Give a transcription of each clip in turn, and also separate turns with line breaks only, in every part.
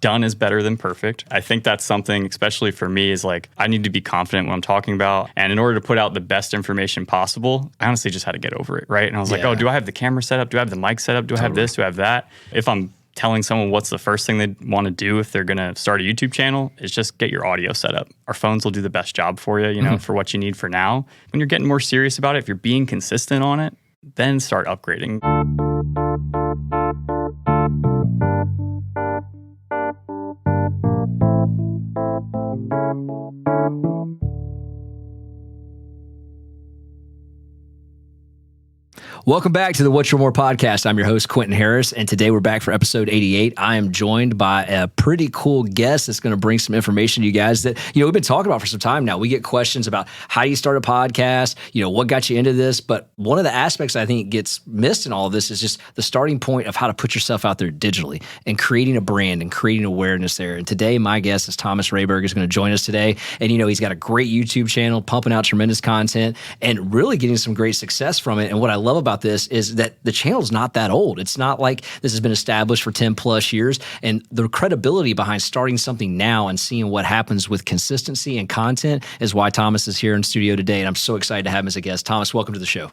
done is better than perfect. I think that's something, especially for me, is like I need to be confident when I'm talking about. And in order to put out the best information possible, I honestly just had to get over it, right? And I was like, oh, do I have the camera set up? Do I have the mic set up? Do I have this? Do I have that? If I'm telling someone what's the first thing they want to do if they're going to start a YouTube channel, is just get your audio set up. Our phones will do the best job for you, you know, for what you need for now. When you're getting more serious about it, if you're being consistent on it, then start upgrading.
Welcome back to the What's Your More podcast. I'm your host, Quentin Harris, and today we're back for episode 88. I am joined by a pretty cool guest that's going to bring some information to you guys that, you know, we've been talking about for some time now. We get questions about how you start a podcast, you know, what got you into this, but one of the aspects I think gets missed in all of this is just the starting point of how to put yourself out there digitally and creating a brand and creating awareness there. And today, my guest is Thomas Rehberg is going to join us today. And, you know, he's got a great YouTube channel, pumping out tremendous content and really getting some great success from it. And what I love about this is that the channel is not that old. It's not like this has been established for 10 plus years. And the credibility behind starting something now and seeing what happens with consistency and content is why Thomas is here in studio today. And I'm so excited to have him as a guest. Thomas, welcome to the show.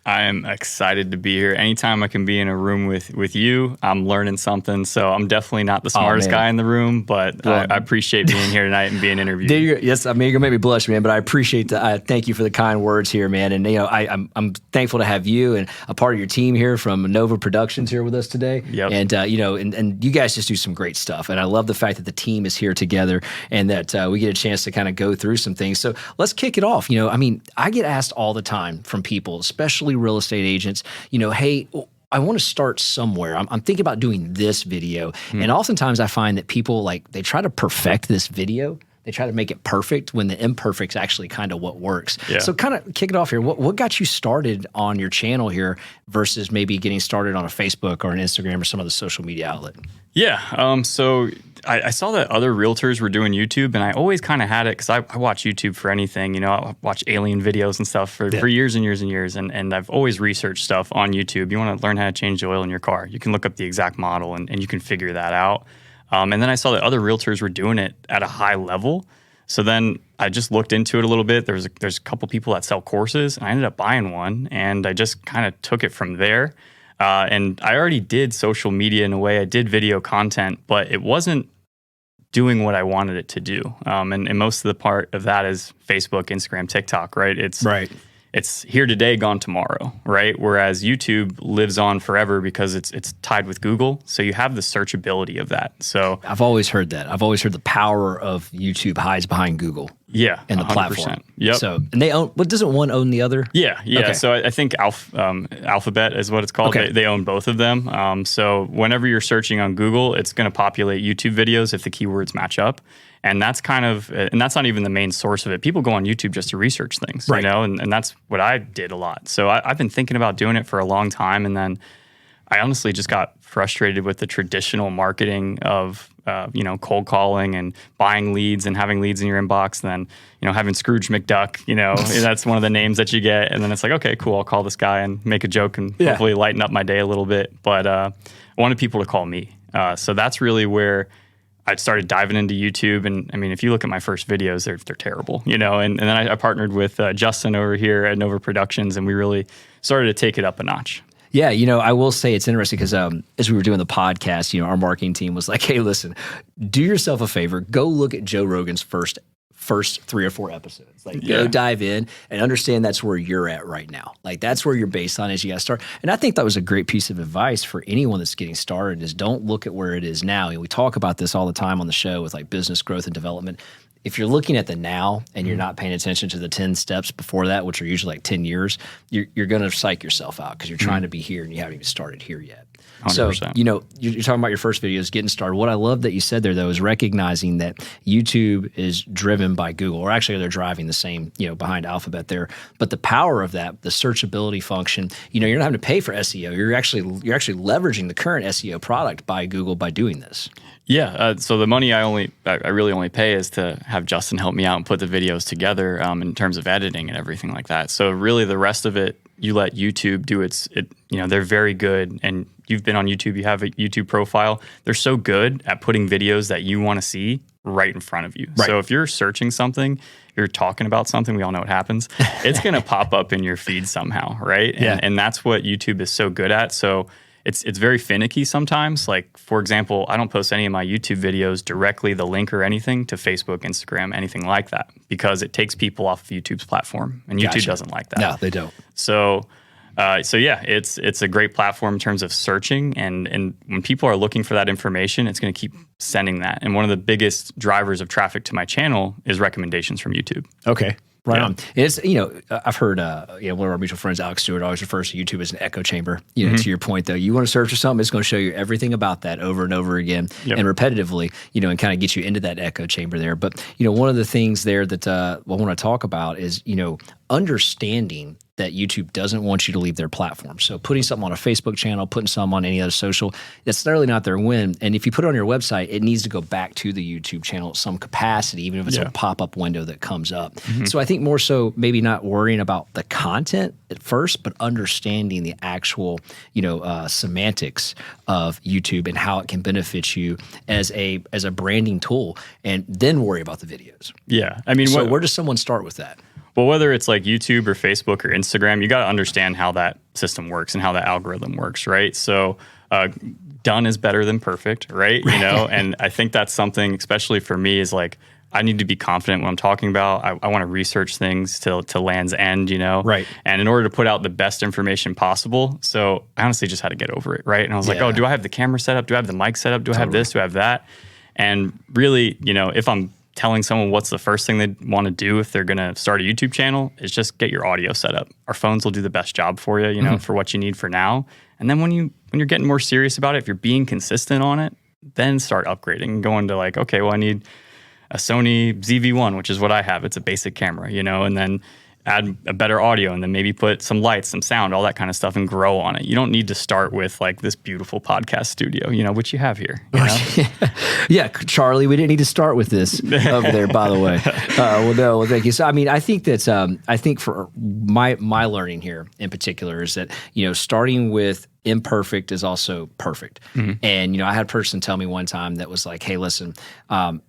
I am excited to be here. Anytime I can be in a room with you, I'm learning something. So I'm definitely not the smartest guy in the room, but I appreciate being here tonight and being interviewed.
Yes, I mean, you're gonna make me blush, man. But I appreciate thank you for the kind words here, man. And you know, I'm thankful to have you and a part of your team here from Nova Productions here with us today.
Yep.
And you know, and you guys just do some great stuff. And I love the fact that the team is here together and that we get a chance to kind of go through some things. So let's kick it off. You know, I mean, I get asked all the time from people, especially real estate agents, you know, hey, I want to start somewhere. I'm thinking about doing this video. And oftentimes I find that people they try to perfect this video. They try to make it perfect when the imperfect's actually kind of what works. Yeah. So kind of kick it off here. What got you started on your channel here versus maybe getting started on a Facebook or an Instagram or some other social media outlet?
Yeah. So I saw that other realtors were doing YouTube, and I always kind of had it because I watch YouTube for anything. You know, I watch alien videos and stuff for years and years and years. And I've always researched stuff on YouTube. You want to learn how to change the oil in your car. You can look up the exact model and you can figure that out. And then I saw that other realtors were doing it at a high level. So then I just looked into it a little bit. There's a couple people that sell courses, and I ended up buying one, and I just kind of took it from there. And I already did social media in a way. I did video content, but it wasn't doing what I wanted it to do. And most of the part of that is Facebook, Instagram, TikTok, right? It's here today, gone tomorrow, right? Whereas YouTube lives on forever because it's tied with Google. So you have the searchability of that. So
I've always heard that. I've always heard the power of YouTube hides behind Google.
Yeah,
and the
100%.
Platform.
Yep.
So, and they own. What doesn't one own the other?
Yeah. Okay. So I think Alphabet is what it's called.
Okay.
They own both of them. So whenever you're searching on Google, it's going to populate YouTube videos if the keywords match up. And that's that's not even the main source of it. People go on YouTube just to research things, right. You know, and that's what I did a lot. So I've been thinking about doing it for a long time. And then I honestly just got frustrated with the traditional marketing of, you know, cold calling and buying leads and having leads in your inbox. And then, you know, having Scrooge McDuck, you know, that's one of the names that you get. And then it's like, okay, cool. I'll call this guy and make a joke and hopefully lighten up my day a little bit. But I wanted people to call me. So that's really where I started diving into YouTube. And I mean, if you look at my first videos, they're terrible, you know, and then I partnered with Justin over here at Nova Productions, and we really started to take it up a notch.
Yeah, you know, I will say it's interesting because as we were doing the podcast, you know, our marketing team was like, hey, listen, do yourself a favor, go look at Joe Rogan's first 3 or 4 episodes. Go dive in and understand that's where you're at right now. Like, that's where your baseline is. You got to start. And I think that was a great piece of advice for anyone that's getting started is don't look at where it is now. And we talk about this all the time on the show with like business growth and development. If you're looking at the now and you're not paying attention to the 10 steps before that, which are usually like 10 years, you're going to psych yourself out because you're trying to be here and you haven't even started here yet.
100%.
So, you know, you're talking about your first videos getting started. What I love that you said there, though, is recognizing that YouTube is driven by Google, or actually they're driving the same, you know, behind Alphabet there. But the power of that, the searchability function, you know, you're not having to pay for SEO. You're actually leveraging the current SEO product by Google by doing this.
Yeah. So the money I really only pay is to have Justin help me out and put the videos together in terms of editing and everything like that. So really the rest of it, you let YouTube do you know, they're very good, and you've been on YouTube, you have a YouTube profile, they're so good at putting videos that you want to see right in front of you.
Right.
So if you're searching something, you're talking about something, we all know what happens, it's going to pop up in your feed somehow, right? And that's what YouTube is so good at. So it's very finicky sometimes. Like, for example, I don't post any of my YouTube videos directly, the link or anything, to Facebook, Instagram, anything like that, because it takes people off of YouTube's platform, and YouTube doesn't like that.
No, they don't.
So yeah, it's a great platform in terms of searching, and when people are looking for that information, it's going to keep sending that. And one of the biggest drivers of traffic to my channel is recommendations from YouTube.
Okay. Right on. It's, I've heard, one of our mutual friends, Alex Stewart, always refers to YouTube as an echo chamber. To your point, though, you want to search for something, it's going to show you everything about that over and over again and repetitively, and kind of get you into that echo chamber there. But, one of the things there that I want to talk about is, understanding that YouTube doesn't want you to leave their platform. So putting something on a Facebook channel, putting something on any other social, that's really not their win. And if you put it on your website, it needs to go back to the YouTube channel at some capacity, even if it's a pop-up window that comes up. So I think more so maybe not worrying about the content at first, but understanding the actual, semantics of YouTube and how it can benefit you as a branding tool, and then worry about the videos.
Yeah. I mean,
so where does someone start with that?
Well, whether it's like YouTube or Facebook or Instagram, you got to understand how that system works and how that algorithm works, right? So done is better than perfect, right? And I think that's something, especially for me, is like, I need to be confident when I'm talking about. I want to research things to land's end, Right. And in order to put out the best information possible, so I honestly just had to get over it, right? And I was like, oh, do I have the camera set up? Do I have the mic set up? Do I have this? Do I have that? And really, if I'm telling someone what's the first thing they want to do if they're going to start a YouTube channel, is just get your audio set up. Our phones will do the best job for you, for what you need for now. And then when you're getting more serious about it, if you're being consistent on it, then start upgrading and going to like, okay, well, I need a Sony ZV-1, which is what I have. It's a basic camera, and then add a better audio, and then maybe put some lights, some sound, all that kind of stuff, and grow on it. You don't need to start with like this beautiful podcast studio, which you have here.
Yeah, Charlie, we didn't need to start with this over there, by the way. Well, thank you. So, I mean, I think that I think for my learning here in particular is that starting with imperfect is also perfect. And I had a person tell me one time that was like, "Hey, listen,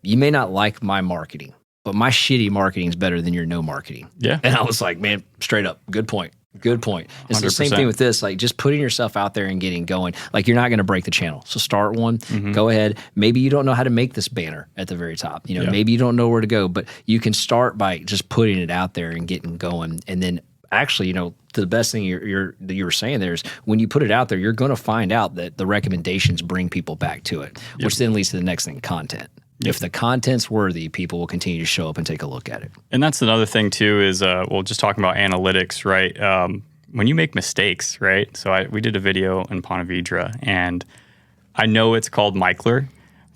you may not like my marketing, but my shitty marketing is better than your no marketing."
Yeah.
And I was like, man, straight up, good point. Good point. It's the same thing with this, like just putting yourself out there and getting going. Like you're not going to break the channel. So start one, go ahead. Maybe you don't know how to make this banner at the very top. Maybe you don't know where to go, but you can start by just putting it out there and getting going. And then actually, the best thing you were saying there is when you put it out there, you're going to find out that the recommendations bring people back to it, which then leads to the next thing, content. If the content's worthy, people will continue to show up and take a look at it.
And that's another thing too is, just talking about analytics, right? When you make mistakes, right? So we did a video in Ponte Vedra, and I know it's called Michler,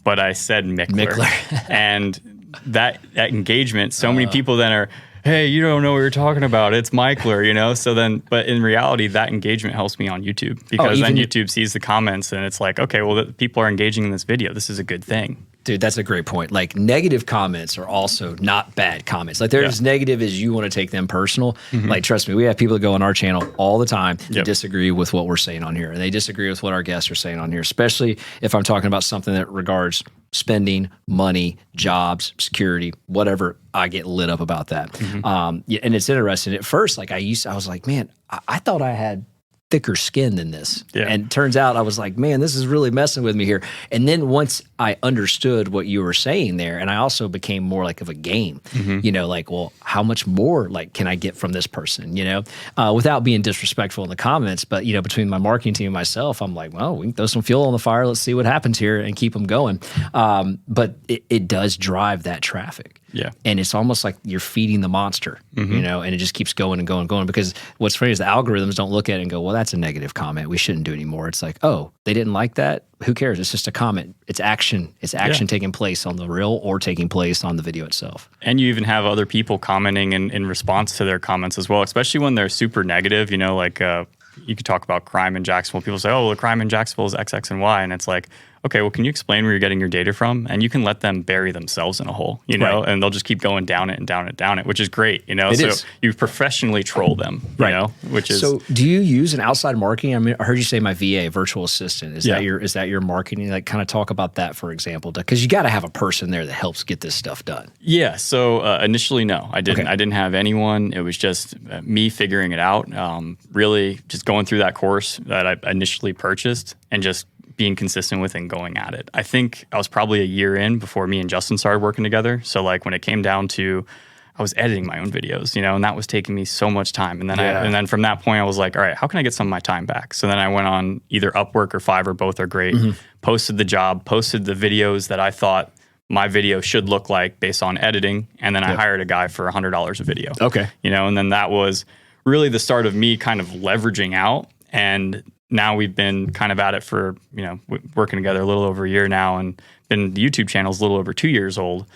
but I said Michler. And that engagement, so many people then are, hey, you don't know what you're talking about. It's Michler, So then, but in reality, that engagement helps me on YouTube, because then YouTube sees the comments and it's like, okay, well, people are engaging in this video. This is a good thing.
Dude, that's a great point. Like negative comments are also not bad comments. Like they're as negative as you want to take them personal. Like trust me, we have people that go on our channel all the time that disagree with what we're saying on here. And they disagree with what our guests are saying on here, especially if I'm talking about something that regards spending, money, jobs, security, whatever. I get lit up about that. And it's interesting. At first, like I was like, man, I thought I had thicker skin than this. And turns out I was like, man, this is really messing with me here. And then once I understood what you were saying there, and I also became more like of a game, like, well, how much more like can I get from this person, without being disrespectful in the comments, but between my marketing team and myself, I'm like, well, we can throw some fuel on the fire. Let's see what happens here and keep them going. But it does drive that traffic.
Yeah.
And it's almost like you're feeding the monster, and it just keeps going and going and going, because what's funny is the algorithms don't look at it and go, well, that's a negative comment. We shouldn't do it anymore. It's like, oh, they didn't like that. Who cares? It's just a comment. It's action. It's action taking place on the reel or taking place on the video itself. And
you even have other people commenting in response to their comments as well, especially when they're super negative, like you could talk about crime in Jacksonville. People say, oh, well, the crime in Jacksonville is X, X, and Y. And it's like, okay, well, can you explain where you're getting your data from? And you can let them bury themselves in a hole, you know, and they'll just keep going down it and down it, down it, which is great, you know. So you professionally troll them, you know, which is.
So do you use an outside marketing? I mean, I heard you say my VA, virtual assistant. Is that your marketing? Like, kind of talk about that, for example, because you got to have a person there that helps get this stuff done.
Yeah. So initially, no, I didn't. I didn't have anyone. It was just me figuring it out. Really, just going through that course that I initially purchased and just being consistent with and going at it. I think I was probably a year in before me and Justin started working together. So like when it came down to, I was editing my own videos, you know, and that was taking me so much time. And then and then from that point, I was like, all right, how can I get some of my time back? So then I went on either Upwork or Fiverr, both are great. Posted the job, posted the videos that I thought my video should look like based on editing. And then I hired a guy for $100 a video.
Okay.
You know, and then that was really the start of me kind of leveraging out. And now we've been kind of at it for, you know, working together a little over a year now, and the YouTube channel is a little over 2 years old.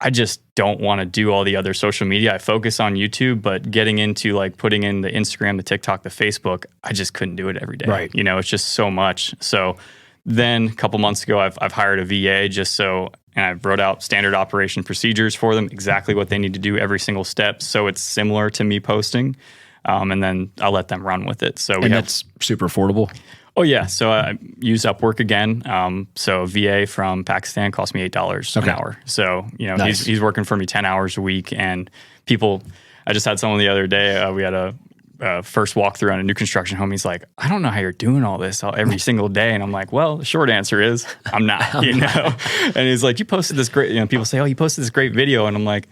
I just don't want to do all the other social media. I focus on YouTube, but getting into like putting in the Instagram, the TikTok, the Facebook, I just couldn't do it every day.
Right.
You know, it's just so much. So then a couple months ago, I've hired a VA just so, and I wrote out standard operation procedures for them, exactly what they need to do every single step. So it's similar to me posting. And then I'll let them run with it. So
that's super affordable.
Oh yeah. So I use Upwork again. So VA from Pakistan cost me $8 an hour. So, you know, he's working for me 10 hours a week, and people, I just had someone the other day, we had a first walkthrough on a new construction home. He's like, I don't know how you're doing all this every single day. And I'm like, well, the short answer is I'm not, you know? And he's like, you posted this great, you know, people say, oh, you posted this great video. And I'm like,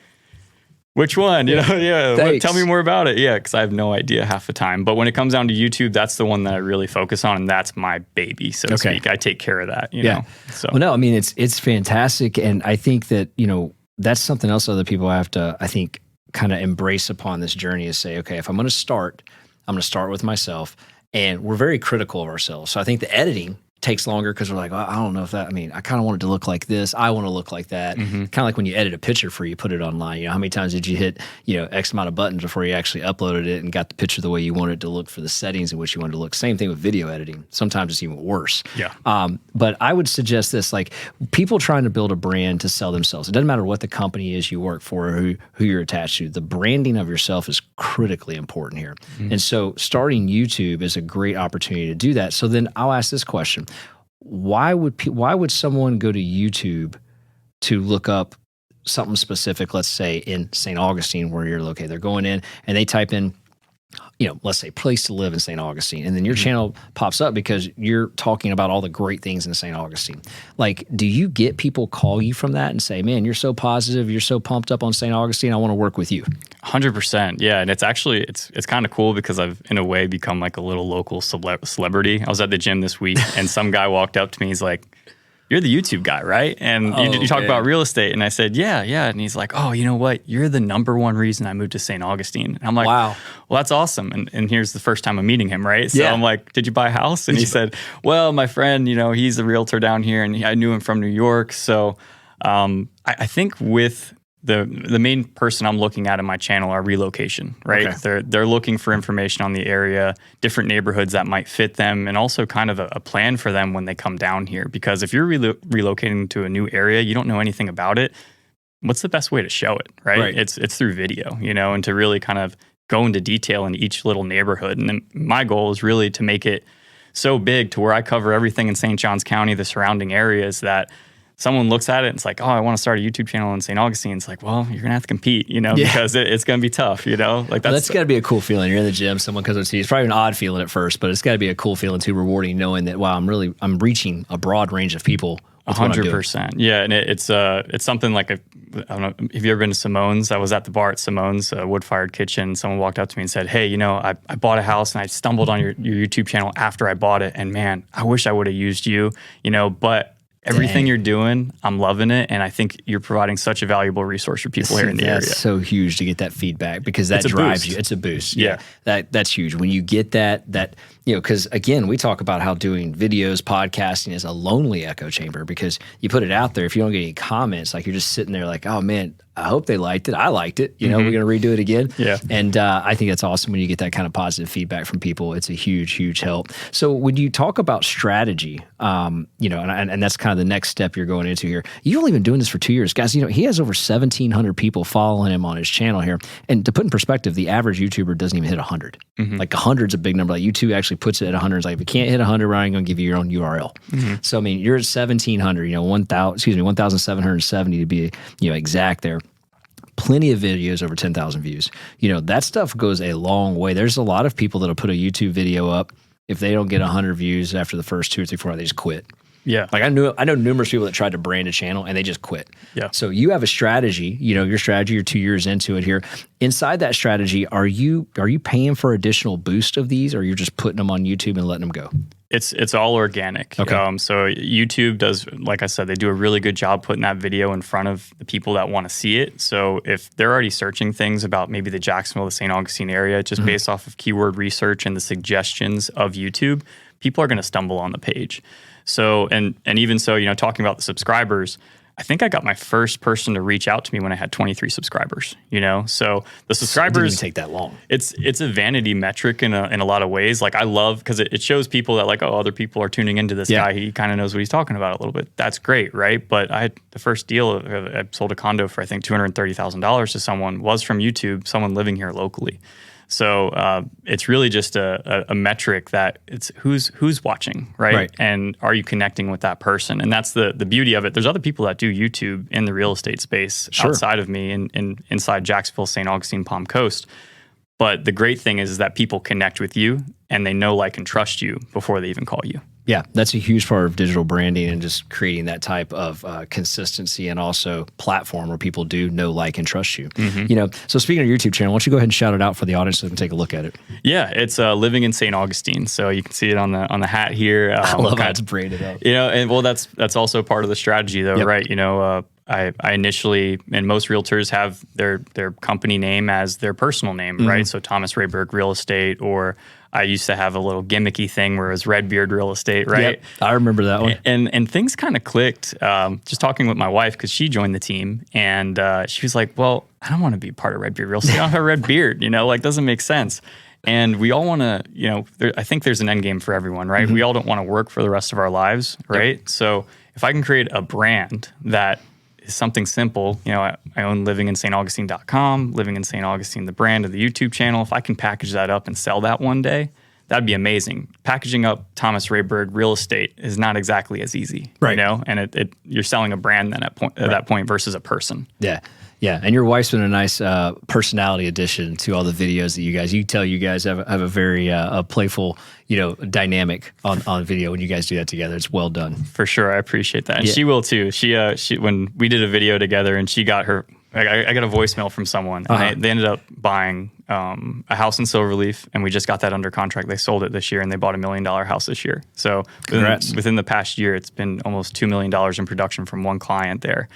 which one? You know, tell me more about it. Yeah, because I have no idea half the time. But when it comes down to YouTube, that's the one that I really focus on, and that's my baby, so to speak. I take care of that. You know. So.
Well, no, I mean it's fantastic, and I think that, you know, that's something else other people have to, I think, kind of embrace upon this journey, is say, okay, if I'm going to start, I'm going to start with myself, and we're very critical of ourselves. So I think the editing takes longer because we're like, well, I don't know if that, I mean, I kind of want it to look like this. I want to look like that. Kind of like when you edit a picture for you put it online. You know, how many times did you hit, you know, X amount of buttons before you actually uploaded it and got the picture the way you wanted it to look for the settings in which you wanted to look? Same thing with video editing. Sometimes it's even worse.
Yeah.
But I would suggest this, like people trying to build a brand to sell themselves. It doesn't matter what the company is you work for or who you're attached to. The branding of yourself is critically important here. And so starting YouTube is a great opportunity to do that. So then I'll ask this question. Why would someone go to YouTube to look up something specific, let's say in St. Augustine where you're located? They're going in and they type in, you know, let's say place to live in St. Augustine, and then your channel pops up because you're talking about all the great things in St. Augustine. Like, do you get people call you from that and say, man, you're so positive, you're so pumped up on St. Augustine, I want to work with you?
100%. Yeah. And it's actually, it's kind of cool because I've in a way become like a little local celebrity. I was at the gym this week and some guy walked up to me. He's like, you're the YouTube guy, right? And you talk about real estate. And I said, yeah. And he's like, oh, you know what? You're the #1 reason I moved to St. Augustine. And I'm like, wow, well, that's awesome. And here's the first time I'm meeting him, right? So I'm like, did you buy a house? And he said, well, my friend, you know, he's a realtor down here and I knew him from New York. So I think with the main person I'm looking at in my channel are relocation, right? Okay. They're looking for information on the area, different neighborhoods that might fit them, and also kind of a plan for them when they come down here. Because if you're relocating to a new area, you don't know anything about it, what's the best way to show it, right? It's through video, you know, and to really kind of go into detail in each little neighborhood. And then my goal is really to make it so big to where I cover everything in St. Johns County, the surrounding areas, that someone looks at it and it's like, oh, I want to start a YouTube channel in St. Augustine. It's like, well, you're going to have to compete, you know, because it's going to be tough, you know? Like
that's got to be a cool feeling. You're in the gym, someone comes up to you. It's probably an odd feeling at first, but it's got to be a cool feeling too, rewarding, knowing that, wow, I'm reaching a broad range of people.
100%. Yeah. And it's something like, I don't know, have you ever been to Simone's? I was at the bar at Simone's, a wood-fired kitchen. Someone walked up to me and said, hey, you know, I bought a house and I stumbled on your YouTube channel after I bought it. And man, I wish I would have used you, you know, but everything you're doing, I'm loving it. And I think you're providing such a valuable resource for people here in the area.
That's so huge to get that feedback because that drives you. It's a boost. Yeah. That's huge. When you get that, because again, we talk about how doing videos, podcasting is a lonely echo chamber because you put it out there. If you don't get any comments, like you're just sitting there like, oh man, I hope they liked it. I liked it. We're going to redo it again.
Yeah.
And I think that's awesome when you get that kind of positive feedback from people. It's a huge, huge help. So when you talk about strategy, and that's kind of the next step you're going into here. You've only been doing this for 2 years. Guys, he has over 1,700 people following him on his channel here. And to put in perspective, the average YouTuber doesn't even hit 100. Like 100's a big number. Like YouTube actually puts it at 100. It's like, if you can't hit 100, we're not going to give you your own URL. So, I mean, you're at 1,700, 1,770 to be, exact there. Plenty of videos over 10,000 views. That stuff goes a long way. There's a lot of people that'll put a YouTube video up. If they don't get 100 views after the first 2 or 3, 4, they just quit.
Yeah.
Like I know numerous people that tried to brand a channel and they just quit.
Yeah.
So you have a strategy, your strategy, you're 2 years into it here. Inside that strategy, are you paying for additional boost of these, or you're just putting them on YouTube and letting them go?
It's all organic.
Okay.
So YouTube does, like I said, they do a really good job putting that video in front of the people that want to see it. So if they're already searching things about maybe the Jacksonville, the St. Augustine area, just based off of keyword research and the suggestions of YouTube, people are going to stumble on the page. So, and even so, talking about the subscribers, I think I got my first person to reach out to me when I had 23 subscribers, So the subscribers...
It didn't even take that long.
It's a vanity metric in a lot of ways. Like I love, because it shows people that like, oh, other people are tuning into this guy. He kind of knows what he's talking about a little bit. That's great, right? But I had the first deal, I sold a condo for I think $230,000 to someone, was from YouTube, someone living here locally. So it's really just a metric that it's who's watching, right? And are you connecting with that person? And that's the beauty of it. There's other people that do YouTube in the real estate space outside of me and inside Jacksonville, St. Augustine, Palm Coast. But the great thing is that people connect with you and they know, like, and trust you before they even call you.
Yeah, that's a huge part of digital branding and just creating that type of consistency and also platform where people do know, like, and trust you. So speaking of your YouTube channel, why don't you go ahead and shout it out for the audience so they can take a look at it? Yeah,
it's living in St. Augustine. So you can see it on the hat here.
I love how it's braided up.
And well, that's also part of the strategy though, right? I initially, and most realtors have their company name as their personal name, right? So Thomas Rehberg Real Estate, or I used to have a little gimmicky thing where it was Redbeard Real Estate, right?
Yep, I remember that one.
And things kind of clicked. Just talking with my wife, because she joined the team, and she was like, "Well, I don't want to be part of Redbeard Real Estate. I don't have a red beard, doesn't make sense." And we all want to, I think there's an end game for everyone, right? We all don't want to work for the rest of our lives, right? Yep. So if I can create a brand that is something simple, I own livinginstaugustine.com, Living in St. Augustine, the brand of the YouTube channel. If I can package that up and sell that one day, that'd be amazing. Packaging up Thomas Rehberg Real Estate is not exactly as easy,
right?
And you're selling a brand then at that point versus a person.
Yeah. Yeah, and your wife's been a nice personality addition to all the videos that you guys have a very playful, dynamic on video when you guys do that together. It's well done.
For sure, I appreciate that. And she will too. She when we did a video together and she got her, I got a voicemail from someone. And they ended up buying a house in Silverleaf, and we just got that under contract. They sold it this year, and they bought $1 million house this year. So within the past year, it's been almost $2 million in production from one client there.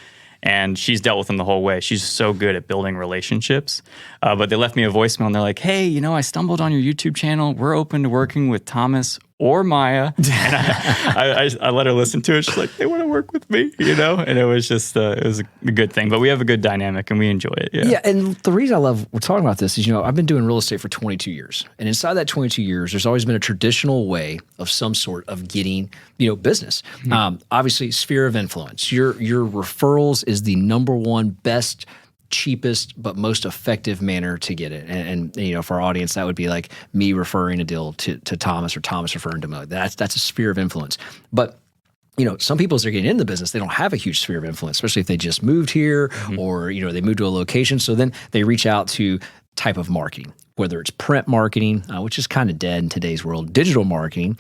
And she's dealt with them the whole way. She's so good at building relationships. But they left me a voicemail, and they're like, "Hey, I stumbled on your YouTube channel. We're open to working with Thomas or Maya." And I let her listen to it. She's like, "They want to work with me," And it was just it was a good thing. But we have a good dynamic, and we enjoy it. Yeah.
And the reason we're talking about this is, I've been doing real estate for 22 years. And inside that 22 years, there's always been a traditional way of some sort of getting, business. Obviously, sphere of influence. Your referrals is the number one best, cheapest, but most effective manner to get it. And for our audience, that would be like me referring a deal to Thomas, or Thomas referring to Mo. That's a sphere of influence. But some people, as they're getting into the business, they don't have a huge sphere of influence, especially if they just moved here or, they moved to a location. So then they reach out to type of marketing, whether it's print marketing, which is kind of dead in today's world, digital marketing,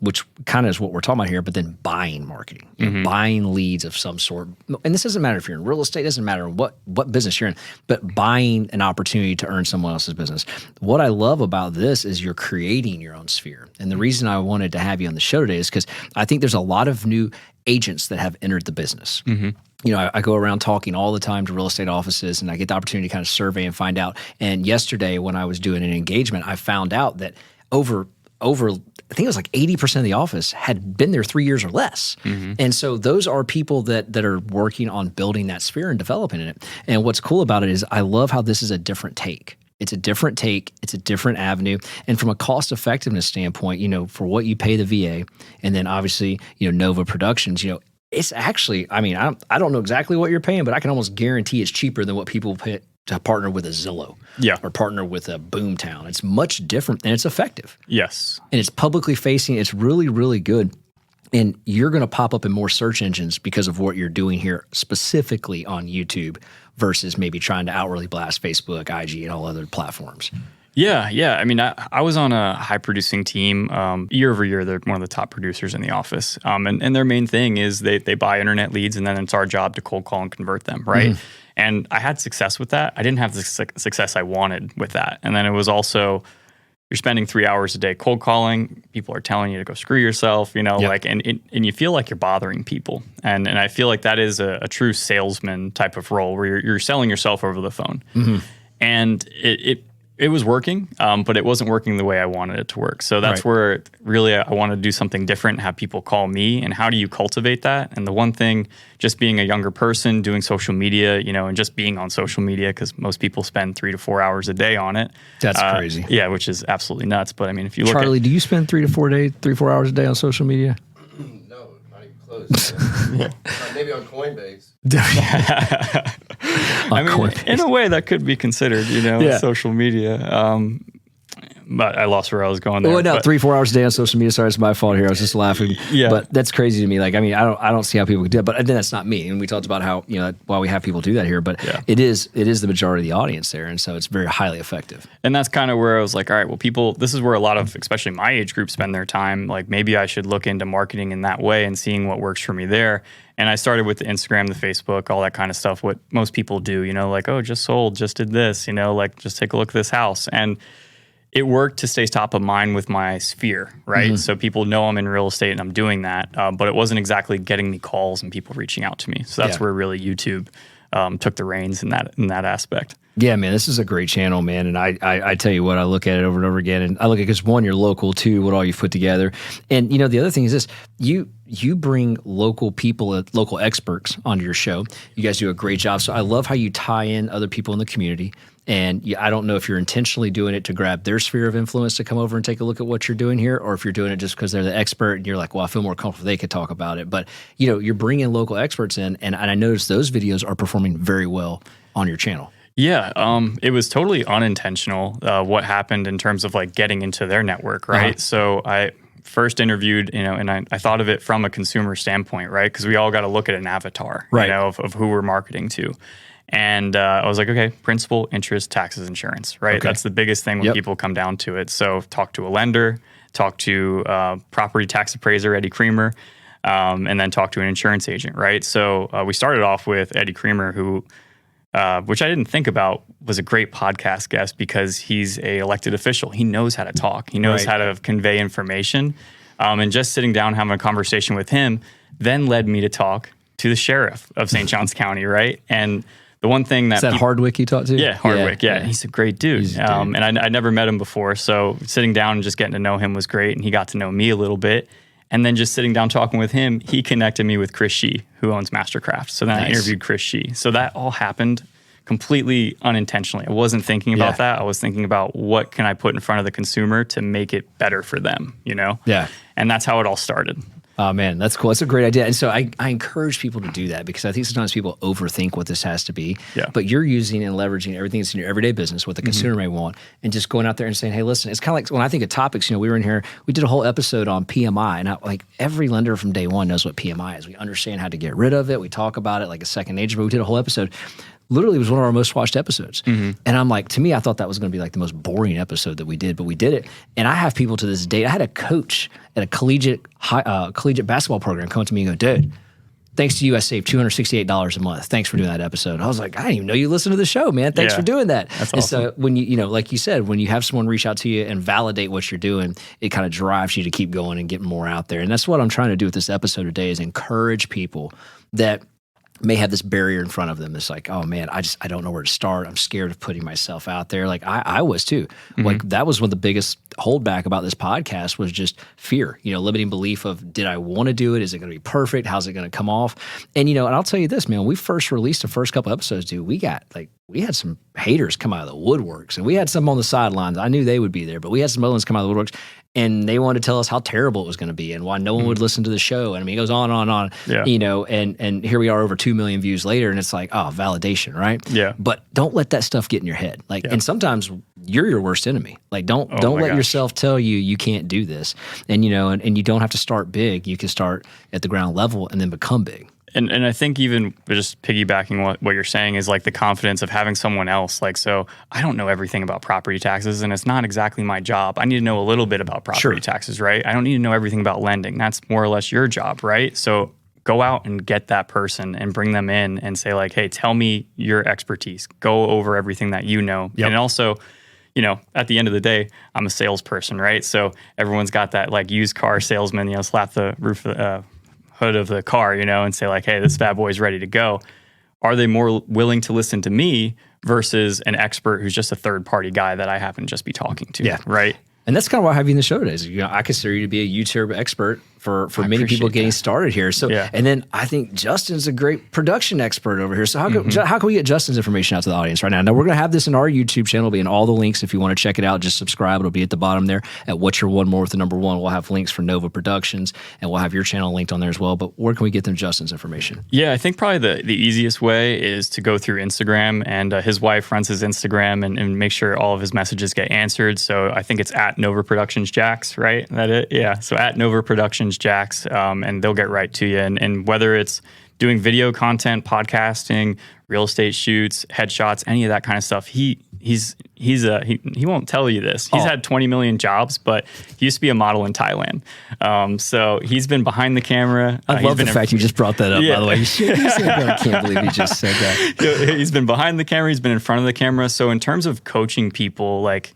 which kind of is what we're talking about here, but then buying marketing, buying leads of some sort. And this doesn't matter if you're in real estate, doesn't matter what business you're in, but buying an opportunity to earn someone else's business. What I love about this is you're creating your own sphere. And the reason I wanted to have you on the show today is because I think there's a lot of new agents that have entered the business. I go around talking all the time to real estate offices, and I get the opportunity to kind of survey and find out. And yesterday, when I was doing an engagement, I found out that over over, I think it was like 80% of the office had been there 3 years or less. And so those are people that are working on building that sphere and developing it. And what's cool about it is I love how this is a different take. It's a different take. It's a different avenue. And from a cost effectiveness standpoint, for what you pay the VA, and then obviously, Nova Productions, it's actually, I mean, I don't know exactly what you're paying, but I can almost guarantee it's cheaper than what people pay to partner with a Zillow or partner with a Boomtown. It's much different and it's effective.
Yes.
And it's publicly facing. It's really, really good. And you're going to pop up in more search engines because of what you're doing here specifically on YouTube versus maybe trying to outwardly blast Facebook, IG, and all other platforms.
Yeah. I mean, I was on a high producing team. Year over year, they're one of the top producers in the office. And their main thing is they buy internet leads, and then it's our job to cold call and convert them, right? And I had success with that. I didn't have the success I wanted with that. And then it was also, you're spending 3 hours a day cold calling. People are telling you to go screw yourself, and you feel like you're bothering people. And I feel like that is a true salesman type of role where you're selling yourself over the phone. And it was working, but it wasn't working the way I wanted it to work. So that's where really I want to do something different and have people call me. And how do you cultivate that? And the one thing, just being a younger person, doing social media, and just being on social media, because most people spend 3 to 4 hours a day on it.
That's crazy.
Yeah, which is absolutely nuts. But I mean, if you look
Charlie, do you spend 3 to 4 hours a day on social media?
No, not even close. Maybe on Coinbase.
I mean, in a way that could be considered, social media. But I lost where I was going there.
Well, no, 3-4 hours a day on social media. Sorry, it's my fault here. I was just laughing.
Yeah.
But that's crazy to me. Like, I mean, I don't see how people could do it. But then that's not me. And we talked about how, why we have people do that here. But it is the majority of the audience there. And so it's very highly effective.
And that's kind of where I was like, all right, well, this is where a lot of, especially my age group, spend their time. Like, maybe I should look into marketing in that way and seeing what works for me there. And I started with the Instagram, the Facebook, all that kind of stuff, what most people do, like, oh, just sold, just did this, like, just take a look at this house. And it worked to stay top of mind with my sphere, right? So people know I'm in real estate and I'm doing that, but it wasn't exactly getting me calls and people reaching out to me. So that's where really YouTube took the reins in that aspect.
Yeah, man, this is a great channel, man. And I tell you what, I look at it over and over again. And I look at it because, one, you're local, two, what all you've put together. And, the other thing is this, you bring local people, local experts onto your show. You guys do a great job. So I love how you tie in other people in the community. And I don't know if you're intentionally doing it to grab their sphere of influence to come over and take a look at what you're doing here, or if you're doing it just because they're the expert and you're like, well, I feel more comfortable they could talk about it. But, you're bringing local experts in, and I noticed those videos are performing very well on your channel.
Yeah, it was totally unintentional what happened in terms of like getting into their network, right? So I first interviewed, and I thought of it from a consumer standpoint, right? Because we all got to look at an avatar, of who we're marketing to. And I was like, okay, principal, interest, taxes, insurance, right? Okay. That's the biggest thing when people come down to it. So talk to a lender, talk to property tax appraiser, Eddie Creamer, and then talk to an insurance agent, right? So we started off with Eddie Creamer, who, which I didn't think about, was a great podcast guest because he's a elected official. He knows how to talk. He knows how to convey information. And just sitting down, having a conversation with him, then led me to talk to the sheriff of St. Johns County, right? And the one thing that...
Is that Hardwick you talked to?
Yeah, Hardwick, yeah. He's a great dude. And I never met him before, so sitting down and just getting to know him was great, and he got to know me a little bit. And then just sitting down talking with him, he connected me with Chris Shee, who owns Mastercraft. So then I interviewed Chris Shee. So that all happened completely unintentionally. I wasn't thinking about that. I was thinking about what can I put in front of the consumer to make it better for them,
Yeah.
And that's how it all started.
Oh, man, that's cool. That's a great idea. And so I encourage people to do that because I think sometimes people overthink what this has to be. Yeah. But you're using and leveraging everything that's in your everyday business, what the consumer may want, and just going out there and saying, hey, listen, it's kind of like when I think of topics, we were in here, we did a whole episode on PMI. And every lender from day one knows what PMI is. We understand how to get rid of it. We talk about it like a second nature, but we did a whole episode. Literally, it was one of our most watched episodes. And I'm like, to me, I thought that was going to be like the most boring episode that we did, but we did it. And I have people to this day. I had a coach at a collegiate basketball program come to me and go, dude, thanks to you, I saved $268 a month. Thanks for doing that episode. I was like, I didn't even know you listened to the show, man. Thanks for doing that.
That's
and
awesome.
So when like you said, when you have someone reach out to you and validate what you're doing, it kind of drives you to keep going and get more out there. And that's what I'm trying to do with this episode today is encourage people that may have this barrier in front of them. It's like, oh man, I don't know where to start. I'm scared of putting myself out there. Like I was too. Like that was one of the biggest holdback about this podcast was just fear, limiting belief of, did I want to do it? Is it going to be perfect? How's it going to come off? And, and I'll tell you this, man, when we first released the first couple episodes, dude, we had some haters come out of the woodworks, and we had some on the sidelines. I knew they would be there, but we had some other ones come out of the woodworks, and they wanted to tell us how terrible it was going to be and why no one would listen to the show. And I mean, it goes on and on, and here we are over 2 million views later, and it's like, oh, validation, right?
Yeah.
But don't let that stuff get in your head. Like, and sometimes you're your worst enemy. Like, don't let yourself tell you can't do this. And, and you don't have to start big. You can start at the ground level and then become big.
And I think even just piggybacking what you're saying is like the confidence of having someone else. Like, so I don't know everything about property taxes, and it's not exactly my job. I need to know a little bit about property taxes, right? I don't need to know everything about lending. That's more or less your job, right? So go out and get that person and bring them in and say like, hey, tell me your expertise. Go over everything that you know. And also, at the end of the day, I'm a salesperson, right? So everyone's got that like used car salesman, slap the roof hood of the car, and say like, hey, this bad boy's ready to go. Are they more willing to listen to me versus an expert who's just a third party guy that I happen to just be talking to? Yeah. Right.
And that's kind of why I have you in the show today. Is, I consider you to be a YouTube expert for many people getting started here. So, and then I think Justin's a great production expert over here. So how can we get Justin's information out to the audience right now? Now we're going to have this in our YouTube channel. It'll be in all the links. If you want to check it out, just subscribe. It'll be at the bottom there at What's Your One More with the number 1. We'll have links for Nova Productions, and we'll have your channel linked on there as well. But where can we get them Justin's information?
Yeah, I think probably the easiest way is to go through Instagram, and his wife runs his Instagram and make sure all of his messages get answered. So I think it's at Nova Productions Jax, right? That it? Yeah. So at Nova Productions Jax, and they'll get right to you. And whether it's doing video content, podcasting, real estate shoots, headshots, any of that kind of stuff, he won't tell you this. He's had 20 million jobs, but he used to be a model in Thailand. So he's been behind the camera.
I love the fact you just brought that up, by the way. I can't believe you just said that.
He's been behind the camera. He's been in front of the camera. So in terms of coaching people, like,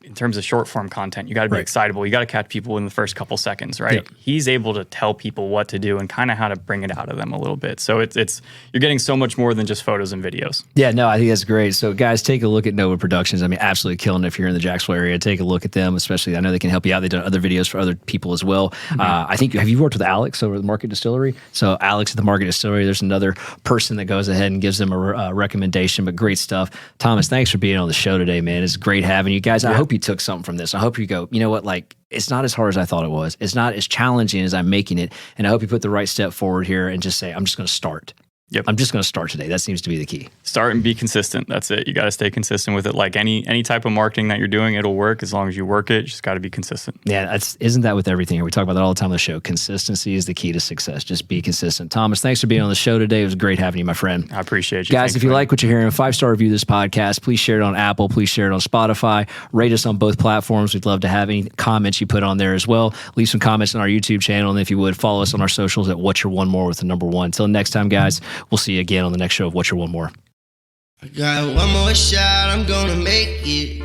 in terms of short form content, you got to be excitable. You got to catch people in the first couple seconds, right? Yep. He's able to tell people what to do and kind of how to bring it out of them a little bit. So it's you're getting so much more than just photos and videos.
Yeah, no, I think that's great. So guys, take a look at Nova Productions. I mean, absolutely killing it if you're in the Jacksonville area. Take a look at them, especially I know they can help you out. They've done other videos for other people as well. I think, have you worked with Alex over at the Market Distillery? So Alex at the Market Distillery, there's another person that goes ahead and gives them a recommendation, but great stuff. Thomas, thanks for being on the show today, man. It's great having you guys. I hope you took something from this. I hope you go, you know what, like, it's not as hard as I thought it was. It's not as challenging as I'm making it. And I hope you put the right step forward here and just say, I'm just going to start. Yep. I'm just going to start today. That seems to be the key.
Start and be consistent. That's it. You got to stay consistent with it. Like any type of marketing that you're doing, it'll work as long as you work it. You just got to be consistent.
Yeah, isn't that with everything here? We talk about that all the time on the show. Consistency is the key to success. Just be consistent. Thomas, thanks for being on the show today. It was great having you, my friend.
I appreciate you.
Guys, if you like what you're hearing, 5-star review this podcast. Please share it on Apple. Please share it on Spotify. Rate us on both platforms. We'd love to have any comments you put on there as well. Leave some comments on our YouTube channel. And if you would, follow us on our socials at What's Your One More with the number 1. Until next time, guys, we'll see you again on the next show of What's Your One More.
I got one more shot, I'm gonna make it.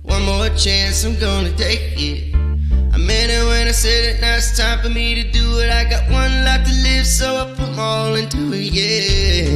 One more chance, I'm gonna take it. I meant it when I said it, now it's time for me to do it. I got one life to live, so I put my all into it, yeah.